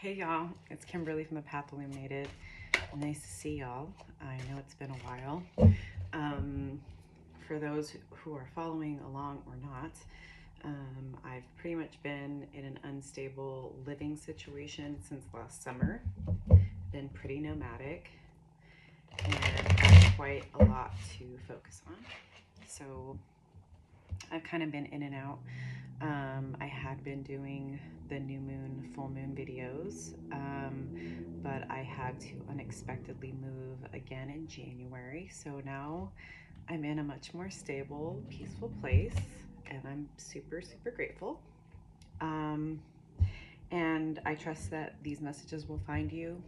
Hey y'all, it's Kimberly from the Path Illuminated. Nice to see y'all. I know it's been a while. Um, for those who are following along or not, I've pretty much been in an unstable living situation since last summer. Been pretty nomadic and had quite a lot to focus on. So I've kind of been in and out. I had been doing the new moon, full moon videos, but I had to unexpectedly move again in January. So now I'm in a much more stable, peaceful place, and I'm super, super grateful. Um, and I trust that these messages will find you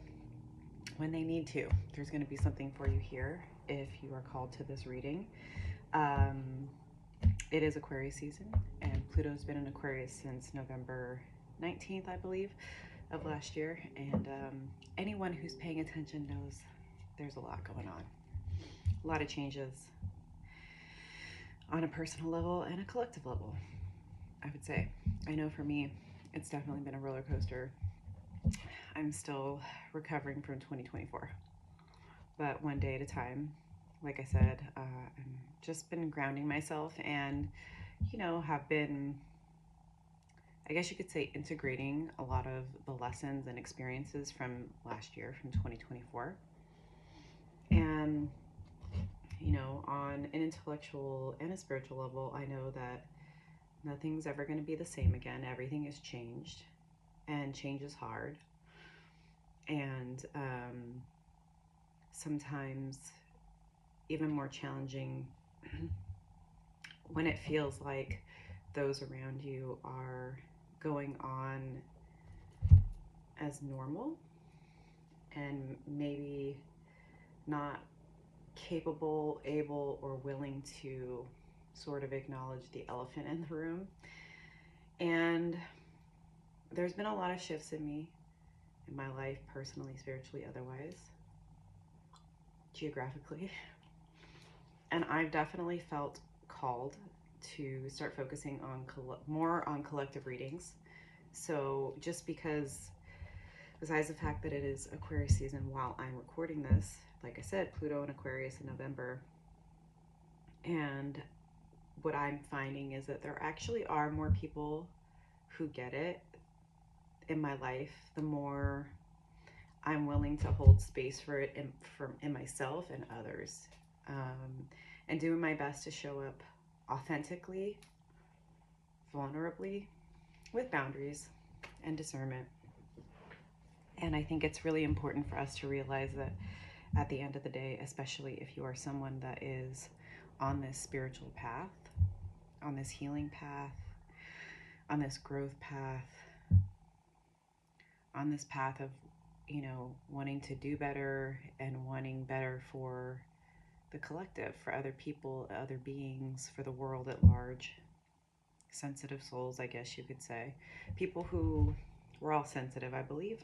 when they need to. There's going to be something for you here if you are called to this reading. Um, it is Aquarius season, and Pluto's been in Aquarius since November 19th, I believe, of last year. And anyone who's paying attention knows there's a lot going on. A lot of changes on a personal level and a collective level, I would say. I know for me, it's definitely been a roller coaster. I'm still recovering from 2024, but one day at a time. Like I said, I've just been grounding myself and, have been, I guess you could say, integrating a lot of the lessons and experiences from last year, from 2024. And, on an intellectual and a spiritual level, I know that nothing's ever going to be the same again. Everything has changed, and change is hard. And sometimes even more challenging when it feels like those around you are going on as normal and maybe not capable, able, or willing to sort of acknowledge the elephant in the room. And there's been a lot of shifts in me, in my life, personally, spiritually, otherwise, geographically. And I've definitely felt called to start focusing on more on collective readings. So just because, besides the fact that it is Aquarius season while I'm recording this, like I said, Pluto and Aquarius in November. And what I'm finding is that there actually are more people who get it in my life, the more I'm willing to hold space for it in myself and others, and doing my best to show up authentically, vulnerably, with boundaries and discernment. And I think it's really important for us to realize that at the end of the day, especially if you are someone that is on this spiritual path, on this healing path, on this growth path, on this path of, wanting to do better and wanting better for the collective, for other people, other beings, for the world at large. Sensitive souls, I guess you could say. People who, we're all sensitive, I believe,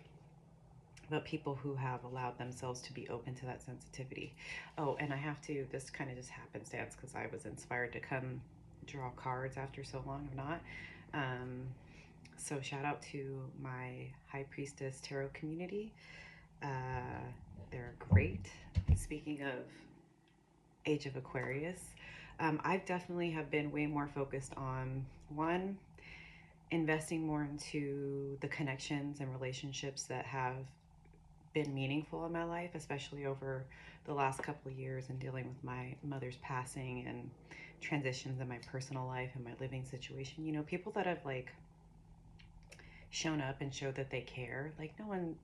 but people who have allowed themselves to be open to that sensitivity. Oh, and I have to, this kind of just happenstance because I was inspired to come draw cards after so long of not. So shout out to my High Priestess Tarot community. They're great. Speaking of Age of Aquarius, I've definitely have been way more focused on, one, investing more into the connections and relationships that have been meaningful in my life, especially over the last couple of years and dealing with my mother's passing and transitions in my personal life and my living situation. People that have shown up and showed that they care. No one,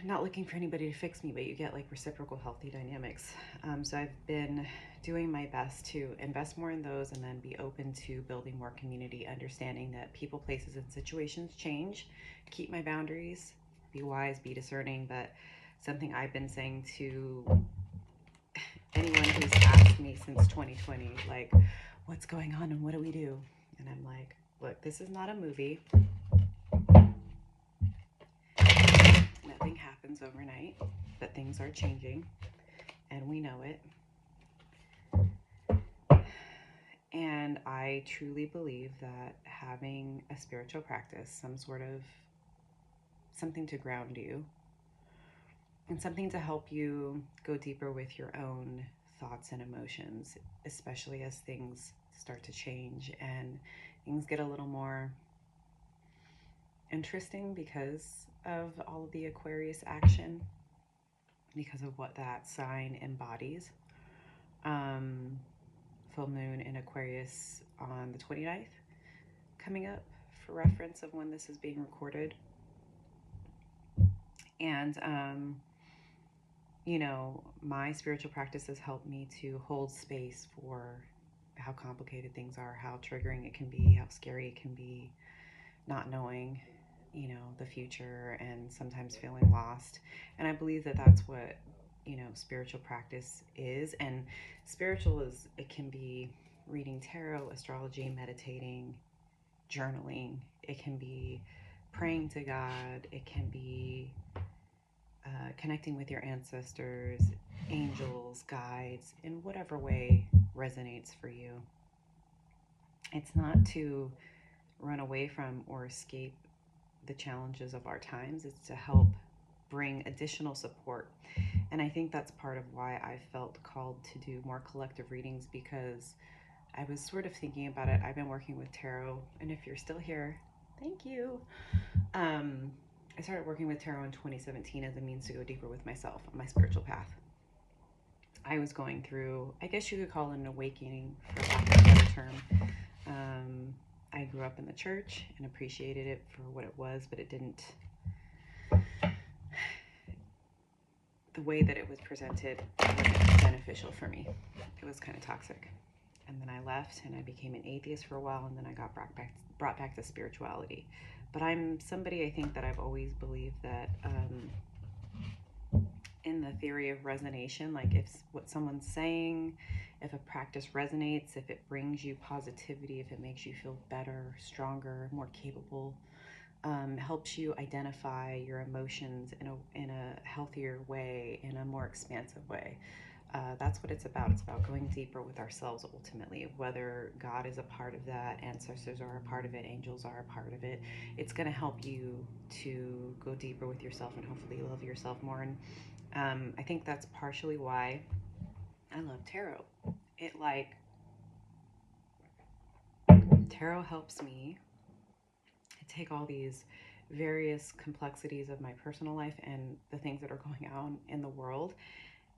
not looking for anybody to fix me, but you get reciprocal healthy dynamics. So I've been doing my best to invest more in those and then be open to building more community, understanding that people, places, and situations change. Keep my boundaries, be wise, be discerning. But something I've been saying to anyone who's asked me since 2020, what's going on and what do we do? And I'm like, look, this is not a movie. Nothing happens overnight, but things are changing, and we know it. And I truly believe that having a spiritual practice, some sort of something to ground you, and something to help you go deeper with your own thoughts and emotions, especially as things start to change and things get a little more interesting because of all of the Aquarius action, because of what that sign embodies. Full moon in Aquarius on the 29th coming up, for reference of when this is being recorded. And you know, my spiritual practices help me to hold space for how complicated things are, how triggering it can be, how scary it can be, not knowing, you know, the future, and sometimes feeling lost. And I believe that that's what, you know, spiritual practice is. And spiritual is, it can be reading tarot, astrology, meditating, journaling. It can be praying to God. It can be connecting with your ancestors, angels, guides, in whatever way resonates for you. It's not to run away from or escape the challenges of our times. It's to help bring additional support. And I think that's part of why I felt called to do more collective readings, because I was sort of thinking about it. I've been working with tarot, and if you're still here, thank you. I started working with tarot in 2017 as a means to go deeper with myself on my spiritual path. I was going through, I guess you could call it an awakening, for lack of a better term. I grew up in the church and appreciated it for what it was, but it didn't, the way that it was presented wasn't beneficial for me. It was kind of toxic. And then I left and I became an atheist for a while, and then I got brought back to spirituality. But I'm somebody, I think, that I've always believed that in the theory of resonation, like if what someone's saying, if a practice resonates, if it brings you positivity, if it makes you feel better, stronger, more capable, helps you identify your emotions in a healthier way, in a more expansive way. That's what it's about. It's about going deeper with ourselves ultimately, whether God is a part of that, ancestors are a part of it, angels are a part of it. It's going to help you to go deeper with yourself and hopefully love yourself more. And I think that's partially why I love tarot. Tarot helps me take all these various complexities of my personal life and the things that are going on in the world,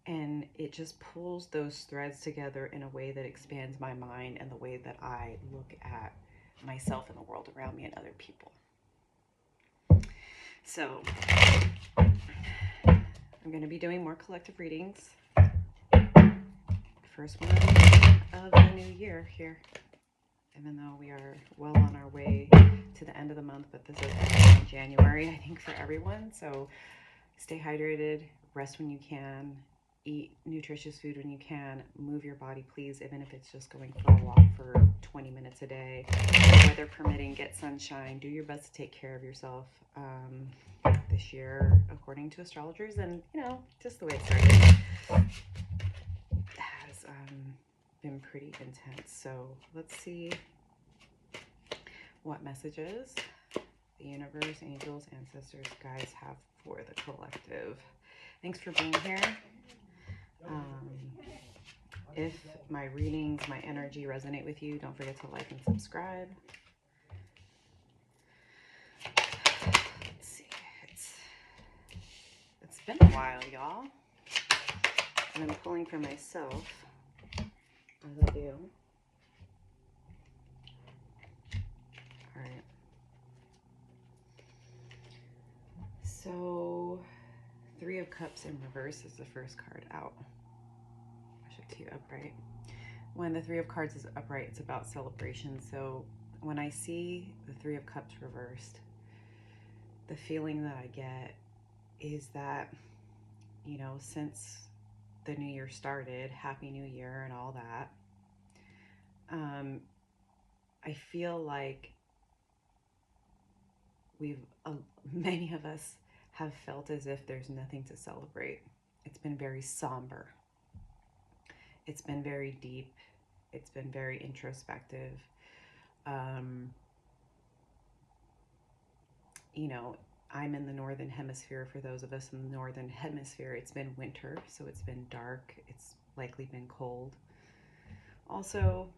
and it just pulls those threads together in a way that expands my mind and the way that I look at myself and the world around me and other people. So I'm going to be doing more collective readings. First one of the new year here, even though we are well on our way to the end of the month, but this is in January, I think, for everyone. So stay hydrated, rest when you can, eat nutritious food when you can, move your body, please, even if it's just going for a walk for 20 minutes a day, weather permitting, get sunshine, do your best to take care of yourself this year, according to astrologers, and, you know, just the way it started has been pretty intense. So let's see what messages the universe, angels, ancestors, guides have for the collective. Thanks for being here. If my readings, my energy resonate with you, don't forget to like and subscribe. Let's see. It's been a while, y'all. And I'm pulling for myself, as I do. All right. So, Three of Cups in reverse is the first card out. I should do upright. When the Three of Cards is upright, it's about celebration. So when I see the Three of Cups reversed, the feeling that I get is that, you know, since the new year started, Happy New Year and all that, I feel like many of us have felt as if there's nothing to celebrate. It's been very somber. It's been very deep. It's been very introspective. You know, I'm in the northern hemisphere. For those of us in the northern hemisphere, it's been winter, so it's been dark. It's likely been cold. Also,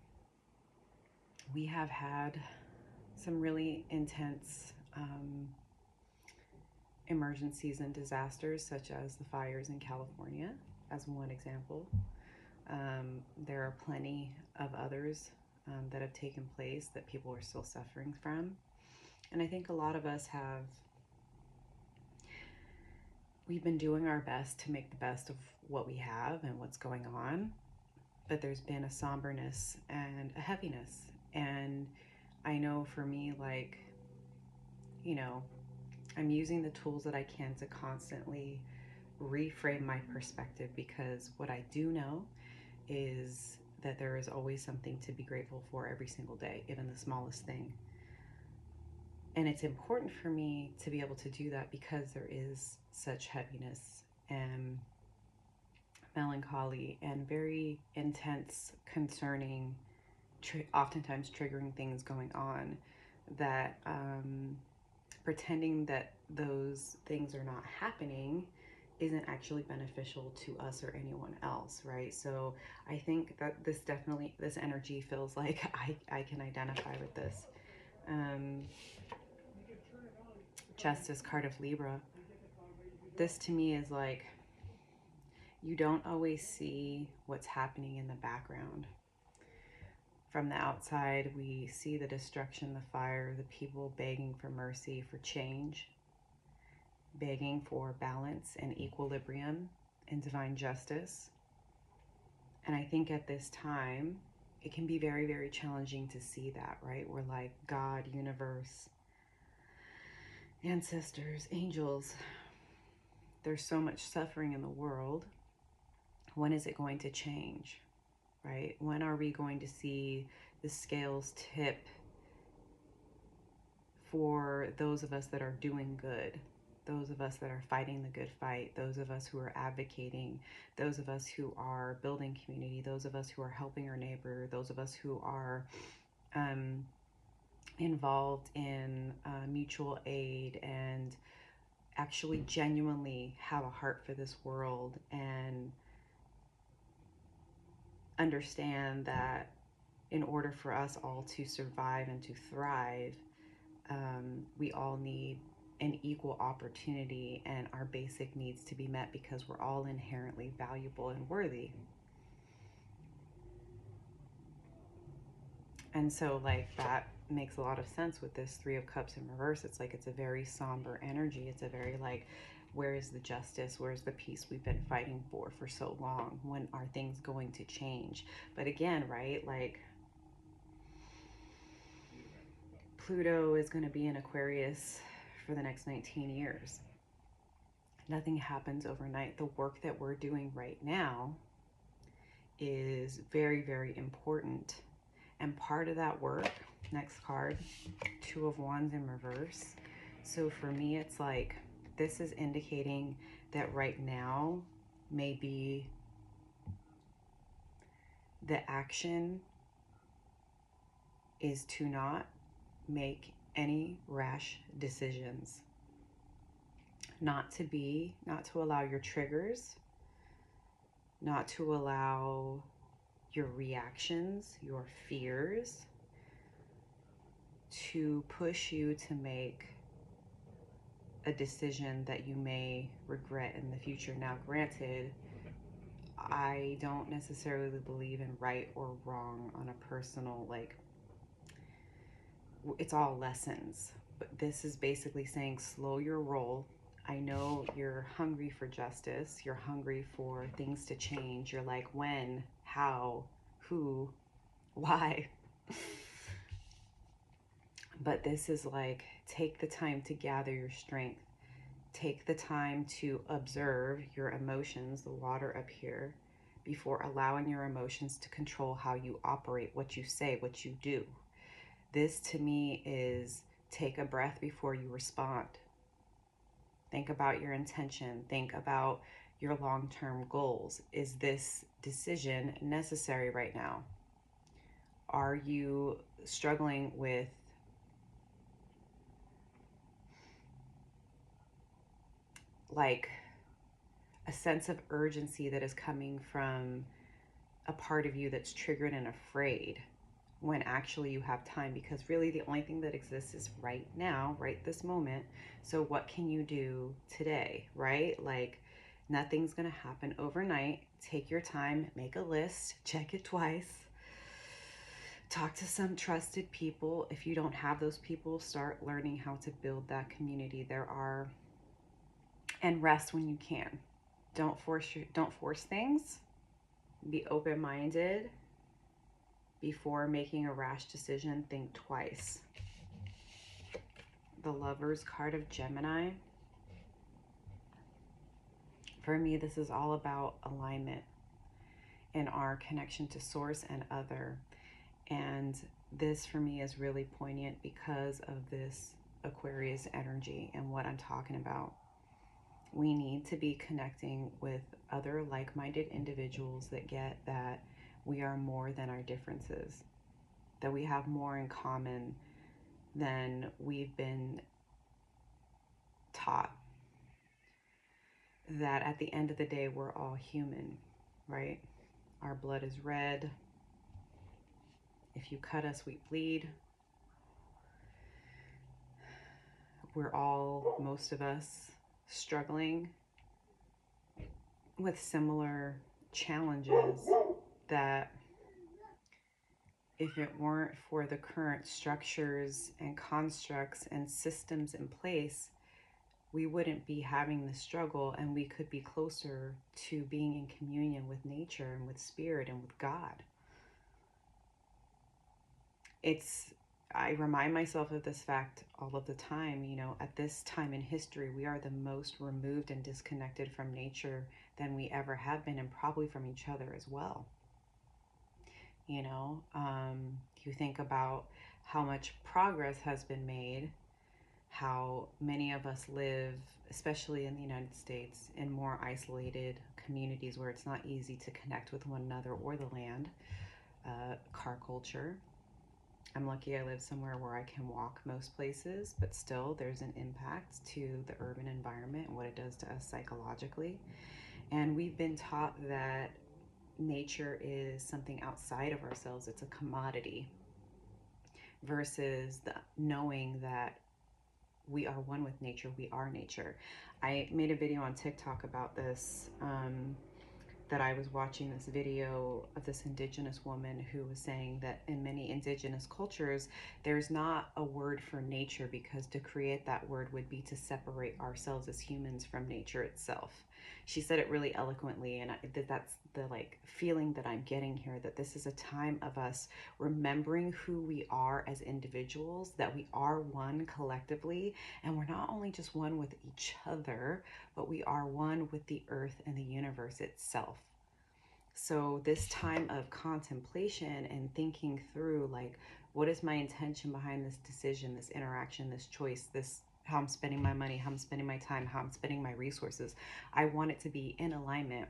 we have had some really intense emergencies and disasters, such as the fires in California, as one example. There are plenty of others that have taken place that people are still suffering from. And I think a lot of us we've been doing our best to make the best of what we have and what's going on, but there's been a somberness and a heaviness. And I know for me, like, I'm using the tools that I can to constantly reframe my perspective, because what I do know is that there is always something to be grateful for every single day, even the smallest thing. And it's important for me to be able to do that because there is such heaviness and melancholy and very intense, concerning, oftentimes triggering things going on, that pretending that those things are not happening isn't actually beneficial to us or anyone else, right? So I think that this energy feels like I can identify with this. Justice card of Libra. This to me is like, you don't always see what's happening in the background. From the outside, we see the destruction, the fire, the people begging for mercy, for change, begging for balance and equilibrium and divine justice. And I think at this time, it can be very, very challenging to see that, right? We're like, God, universe, ancestors, angels, there's so much suffering in the world. When is it going to change, right? When are we going to see the scales tip for those of us that are doing good, those of us that are fighting the good fight, those of us who are advocating, those of us who are building community, those of us who are helping our neighbor, those of us who are involved in mutual aid and actually genuinely have a heart for this world and understand that in order for us all to survive and to thrive, we all need an equal opportunity and our basic needs to be met, because we're all inherently valuable and worthy. And so, like, that makes a lot of sense with this Three of Cups in reverse. It's like, it's a very somber energy. It's a very like, where is the justice? Where's the peace we've been fighting for so long? When are things going to change? But again, right, like, Pluto is going to be in Aquarius for the next 19 years. Nothing happens overnight. The work that we're doing right now is very, very important. And part of that work, next card, Two of Wands in reverse. So for me, it's like, this is indicating that right now maybe the action is to not make any rash decisions. Not to allow your triggers, not to allow your reactions, your fears to push you to make a decision that you may regret in the future. Now, granted, I don't necessarily believe in right or wrong on a personal, like, it's all lessons. But this is basically saying, slow your roll. I know you're hungry for justice. You're hungry for things to change. You're like, when, how, who, why? But this is like, take the time to gather your strength. Take the time to observe your emotions, the water up here, before allowing your emotions to control how you operate, what you say, what you do. This to me is, take a breath before you respond. Think about your intention. Think about your long-term goals. Is this decision necessary right now? Are you struggling with like a sense of urgency that is coming from a part of you that's triggered and afraid, when actually you have time, because really the only thing that exists is right now, right this moment. So what can you do today, right? Like, nothing's going to happen overnight. Take your time, make a list, check it twice, talk to some trusted people. If you don't have those people, start learning how to build that community. There are, and rest when you can. Don't force things. Be open-minded. Before making a rash decision, think twice. The Lover's card of Gemini. For me, this is all about alignment in our connection to source and other. And this for me is really poignant because of this Aquarius energy and what I'm talking about. We need to be connecting with other like-minded individuals that get that we are more than our differences, that we have more in common than we've been taught, that at the end of the day, we're all human, right? Our blood is red. If you cut us, we bleed. We're all, most of us, struggling with similar challenges that if it weren't for the current structures and constructs and systems in place, we wouldn't be having the struggle, and we could be closer to being in communion with nature and with spirit and with God. I remind myself of this fact all of the time. You know, at this time in history, we are the most removed and disconnected from nature than we ever have been, and probably from each other as well. You know, you think about how much progress has been made, how many of us live, especially in the United States, in more isolated communities where it's not easy to connect with one another or the land. Car culture. I'm lucky I live somewhere where I can walk most places, but still there's an impact to the urban environment and what it does to us psychologically. And we've been taught that nature is something outside of ourselves. It's a commodity, versus the knowing that we are one with nature. We are nature. I made a video on TikTok about this, that I was watching this video of this indigenous woman who was saying that in many indigenous cultures, there's not a word for nature, because to create that word would be to separate ourselves as humans from nature itself. She said it really eloquently, and that's the like feeling that I'm getting here, that this is a time of us remembering who we are as individuals, that we are one collectively, and we're not only just one with each other, but we are one with the earth and the universe itself. So this time of contemplation and thinking through, like, what is my intention behind this decision, this interaction, this choice, this how I'm spending my money, how I'm spending my time, how I'm spending my resources. I want it to be in alignment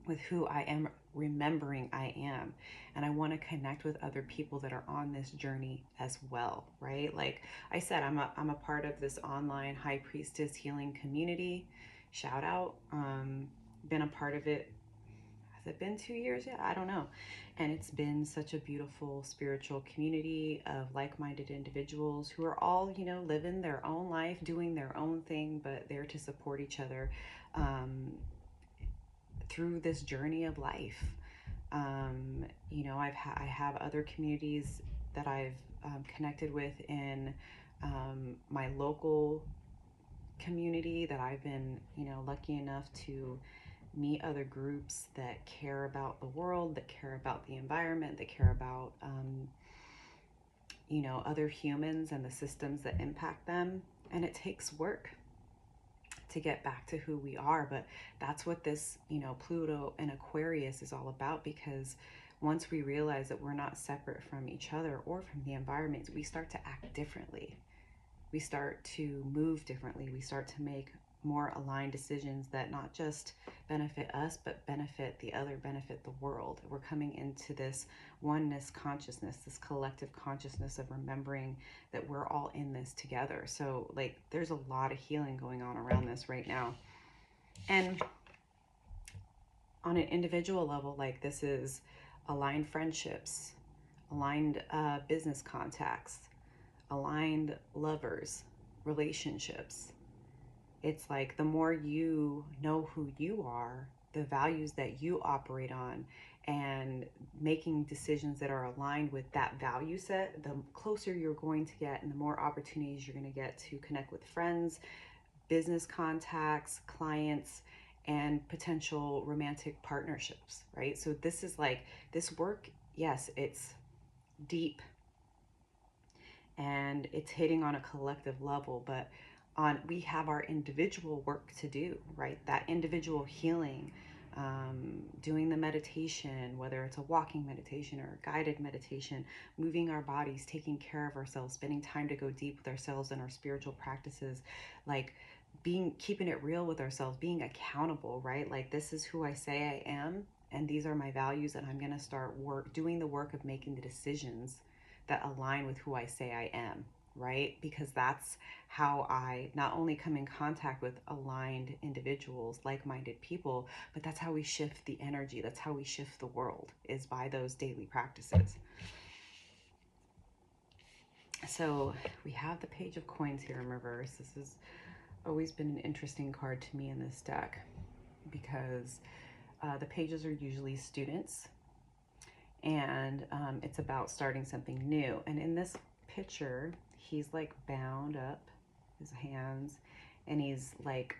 with who I am, remembering I am. And I want to connect with other people that are on this journey as well, right? Like I said, I'm a part of this online high priestess healing community. Shout out. Been a part of it. Has it been 2 years yet? I don't know. And it's been such a beautiful spiritual community of like-minded individuals who are all, you know, living their own life, doing their own thing, but there to support each other through this journey of life. You know, I have other communities that I've connected with in my local community, that I've been, you know, lucky enough to meet other groups that care about the world, that care about the environment, that care about, you know, other humans and the systems that impact them. And it takes work to get back to who we are, but that's what this, you know, Pluto and Aquarius is all about, because once we realize that we're not separate from each other or from the environment, we start to act differently. We start to move differently. We start to make more aligned decisions that not just benefit us, but benefit the other, benefit the world. We're coming into this oneness consciousness, this collective consciousness of remembering that we're all in this together. So like there's a lot of healing going on around this right now. And on an individual level, like this is aligned friendships, aligned business contacts, aligned lovers, relationships. It's like the more you know who you are, the values that you operate on, and making decisions that are aligned with that value set, the closer you're going to get and the more opportunities you're going to get to connect with friends, business contacts, clients, and potential romantic partnerships, right? So this is like this work, yes, it's deep and it's hitting on a collective level, but we have our individual work to do, right? That individual healing, doing the meditation, whether it's a walking meditation or a guided meditation, moving our bodies, taking care of ourselves, spending time to go deep with ourselves and our spiritual practices, like keeping it real with ourselves, being accountable, right? Like this is who I say I am, and these are my values, and I'm gonna start doing the work of making the decisions that align with who I say I am, right? Because that's how I not only come in contact with aligned individuals, like-minded people, but that's how we shift the energy. That's how we shift the world, is by those daily practices. So we have the Page of Coins here in reverse. This has always been an interesting card to me in this deck because the pages are usually students, and it's about starting something new. And in this picture, he's like bound up, his hands, and he's like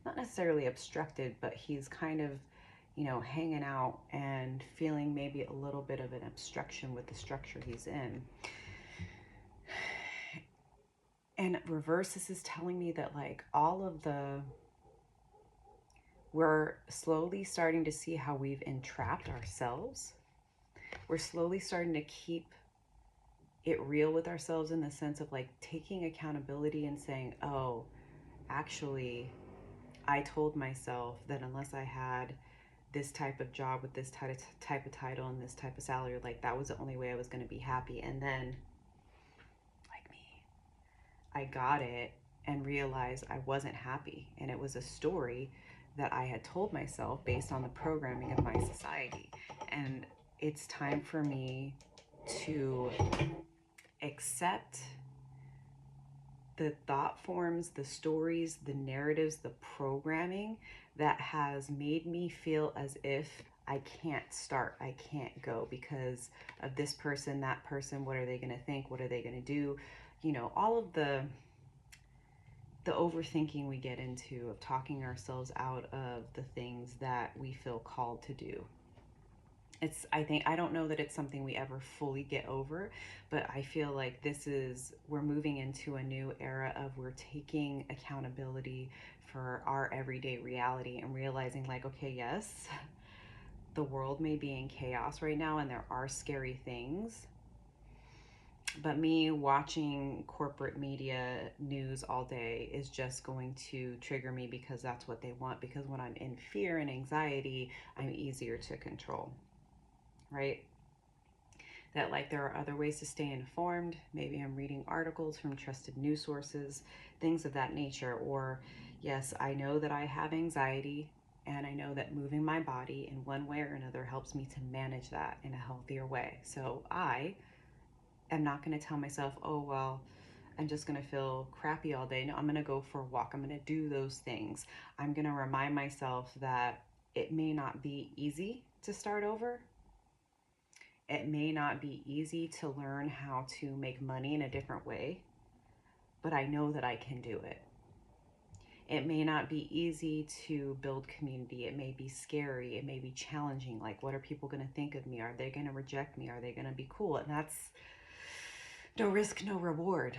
not necessarily obstructed, but he's kind of, you know, hanging out and feeling maybe a little bit of an obstruction with the structure he's in. And reverse, this is telling me that like we're slowly starting to see how we've entrapped ourselves. We're slowly starting to keep it real with ourselves in the sense of like taking accountability and saying, oh, actually, I told myself that unless I had this type of job with this type of title and this type of salary, like that was the only way I was going to be happy. And then, like me, I got it and realized I wasn't happy. And it was a story that I had told myself based on the programming of my society. And it's time for me to accept the thought forms, the stories, the narratives, the programming that has made me feel as if I can't start, I can't go because of this person, that person, what are they going to think, what are they going to do, you know, all of the overthinking we get into of talking ourselves out of the things that we feel called to do. I don't know that it's something we ever fully get over, but I feel like we're moving into a new era of we're taking accountability for our everyday reality and realizing like, okay, yes, the world may be in chaos right now and there are scary things, but me watching corporate media news all day is just going to trigger me because that's what they want. Because when I'm in fear and anxiety, I'm easier to control, right? That like there are other ways to stay informed. Maybe I'm reading articles from trusted news sources, things of that nature. Or yes, I know that I have anxiety, and I know that moving my body in one way or another helps me to manage that in a healthier way. So I am not going to tell myself, oh, well, I'm just going to feel crappy all day. No, I'm going to go for a walk. I'm going to do those things. I'm going to remind myself that it may not be easy to start over. It may not be easy to learn how to make money in a different way, but I know that I can do it. It may not be easy to build community. It may be scary. It may be challenging. Like, what are people going to think of me? Are they going to reject me? Are they going to be cool? And that's no risk, no reward,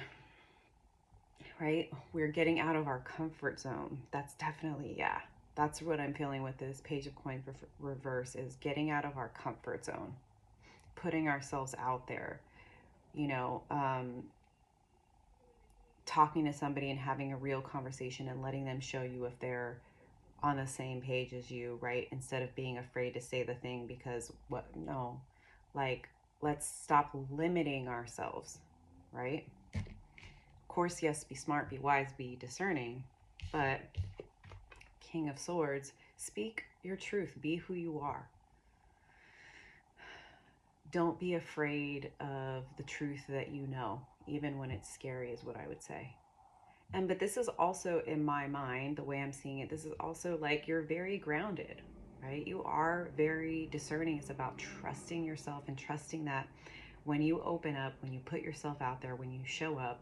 right? We're getting out of our comfort zone. That's definitely, yeah. That's what I'm feeling with this Page of Coins reverse, is getting out of our comfort zone, putting ourselves out there, you know, talking to somebody and having a real conversation and letting them show you if they're on the same page as you, right? Instead of being afraid to say the thing because what, no, like, let's stop limiting ourselves, right? Of course, yes, be smart, be wise, be discerning, but King of Swords, speak your truth, be who you are. Don't be afraid of the truth that you know, even when it's scary, is what I would say. But this is also, in my mind, the way I'm seeing it, this is also like you're very grounded, right? You are very discerning. It's about trusting yourself and trusting that when you open up, when you put yourself out there, when you show up,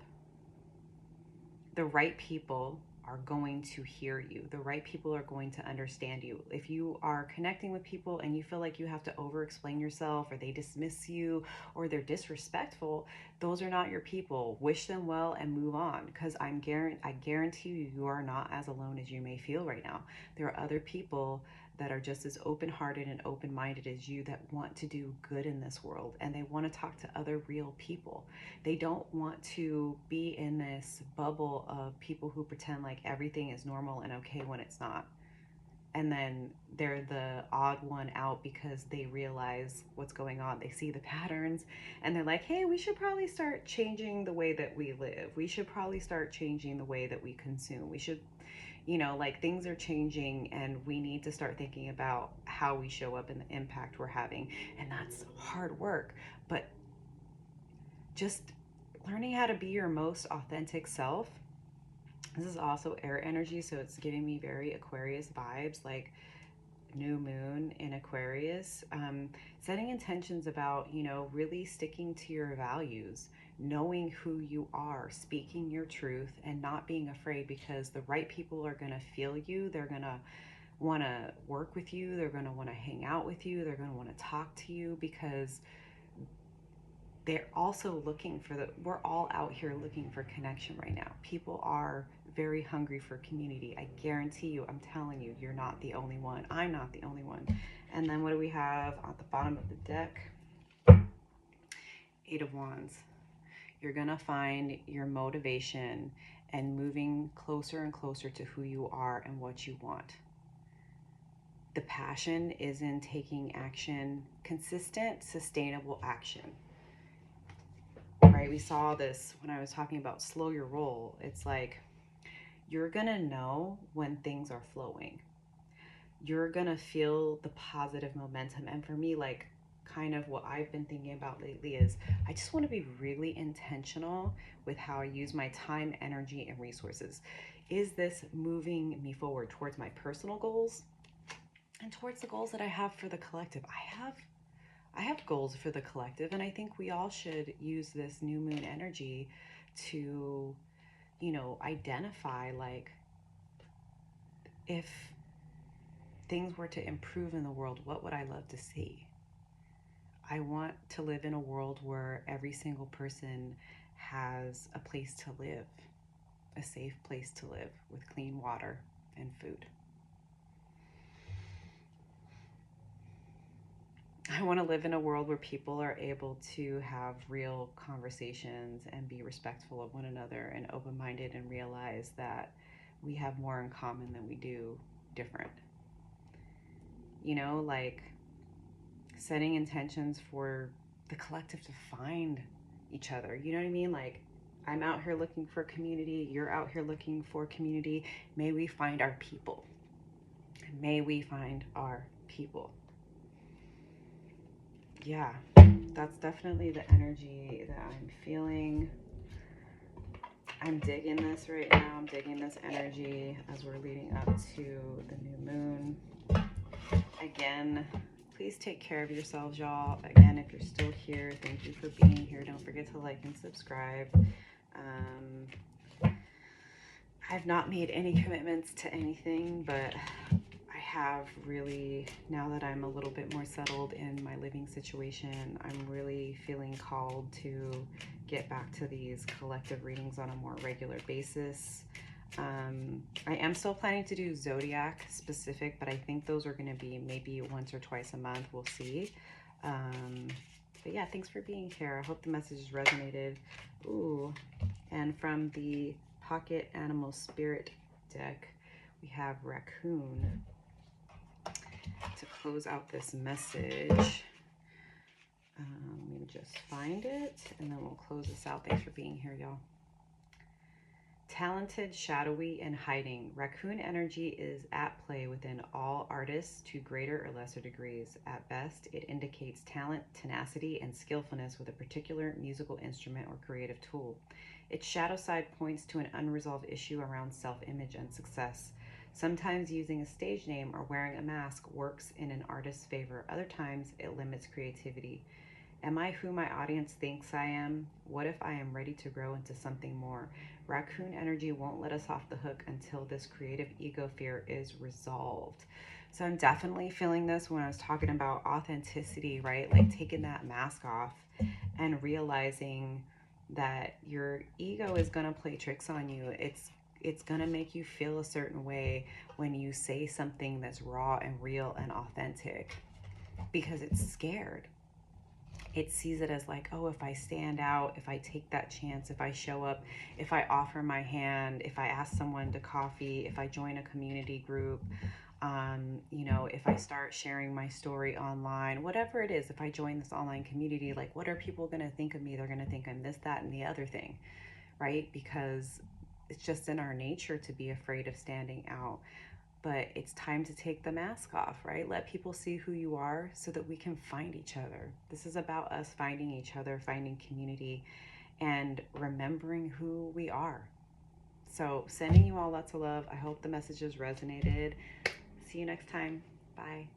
the right people are going to hear you. The right people are going to understand you. If you are connecting with people and you feel like you have to over explain yourself, or they dismiss you, or they're disrespectful, those are not your people. Wish them well and move on, because I guarantee you, you are not as alone as you may feel right now. There are other people that are just as open-hearted and open-minded as you, that want to do good in this world, and they want to talk to other real people. They don't want to be in this bubble of people who pretend like everything is normal and okay when it's not. And then they're the odd one out because they realize what's going on. They see the patterns and they're like, hey, we should probably start changing the way that we live. We should probably start changing the way that we consume. We should, like, things are changing and we need to start thinking about how we show up and the impact we're having. And that's hard work, but just learning how to be your most authentic self. This is also air energy, so it's giving me very Aquarius vibes, like new moon in Aquarius. Setting intentions about, really sticking to your values, knowing who you are, speaking your truth, and not being afraid, because the right people are going to feel you. They're going to want to work with you. They're going to want to hang out with you. They're going to want to talk to you, because they're also looking for we're all out here looking for connection right now. People are very hungry for community. I guarantee you, I'm telling you, you're not the only one. I'm not the only one. And then what do we have at the bottom of the deck? Eight of Wands. You're gonna find your motivation and moving closer and closer to who you are and what you want. The passion is in taking action, consistent, sustainable action. Right? We saw this when I was talking about slow your roll. It's like, you're gonna know when things are flowing. You're gonna feel the positive momentum. And for me, like, kind of what I've been thinking about lately is, I just want to be really intentional with how I use my time, energy, and resources. Is this moving me forward towards my personal goals and towards the goals that I have for the collective? I have goals for the collective, and I think we all should use this new moon energy to, identify, like, if things were to improve in the world, what would I love to see? I want to live in a world where every single person has a place to live, a safe place to live, with clean water and food. I want to live in a world where people are able to have real conversations and be respectful of one another and open-minded, and realize that we have more in common than we do different. Like, setting intentions for the collective to find each other. You know what I mean? Like, I'm out here looking for community. You're out here looking for community. May we find our people. May we find our people. Yeah, that's definitely the energy that I'm feeling. I'm digging this right now. I'm digging this energy as we're leading up to the new moon. Again, please take care of yourselves, y'all. Again, if you're still here, thank you for being here. Don't forget to like and subscribe. I've not made any commitments to anything, but I have really, now that I'm a little bit more settled in my living situation, I'm really feeling called to get back to these collective readings on a more regular basis. I am still planning to do zodiac specific, but I think those are going to be maybe once or twice a month. We'll see. But yeah, thanks for being here. I hope the message resonated. Ooh, And from the Pocket Animal Spirit deck, we have Raccoon to close out this message. Let me just find it, and then we'll close this out. Thanks for being here, y'all. Talented, shadowy, and hiding. Raccoon energy is at play within all artists to greater or lesser degrees. At best, it indicates talent, tenacity, and skillfulness with a particular musical instrument or creative tool. Its shadow side points to an unresolved issue around self-image and success. Sometimes using a stage name or wearing a mask works in an artist's favor. Other times, it limits creativity. Am I who my audience thinks I am? What if I am ready to grow into something more? Raccoon energy won't let us off the hook until this creative ego fear is resolved. So I'm definitely feeling this when I was talking about authenticity, right? Like taking that mask off and realizing that your ego is going to play tricks on you. It's going to make you feel a certain way when you say something that's raw and real and authentic, because it's scared. It sees it as like, oh, if I stand out, if I take that chance, if I show up, if I offer my hand, if I ask someone to coffee, if I join a community group, if I start sharing my story online, whatever it is, if I join this online community, like, what are people going to think of me? They're going to think I'm this, that, and the other thing, right? Because it's just in our nature to be afraid of standing out. But it's time to take the mask off, right? Let people see who you are so that we can find each other. This is about us finding each other, finding community, and remembering who we are. So sending you all lots of love. I hope the messages resonated. See you next time. Bye.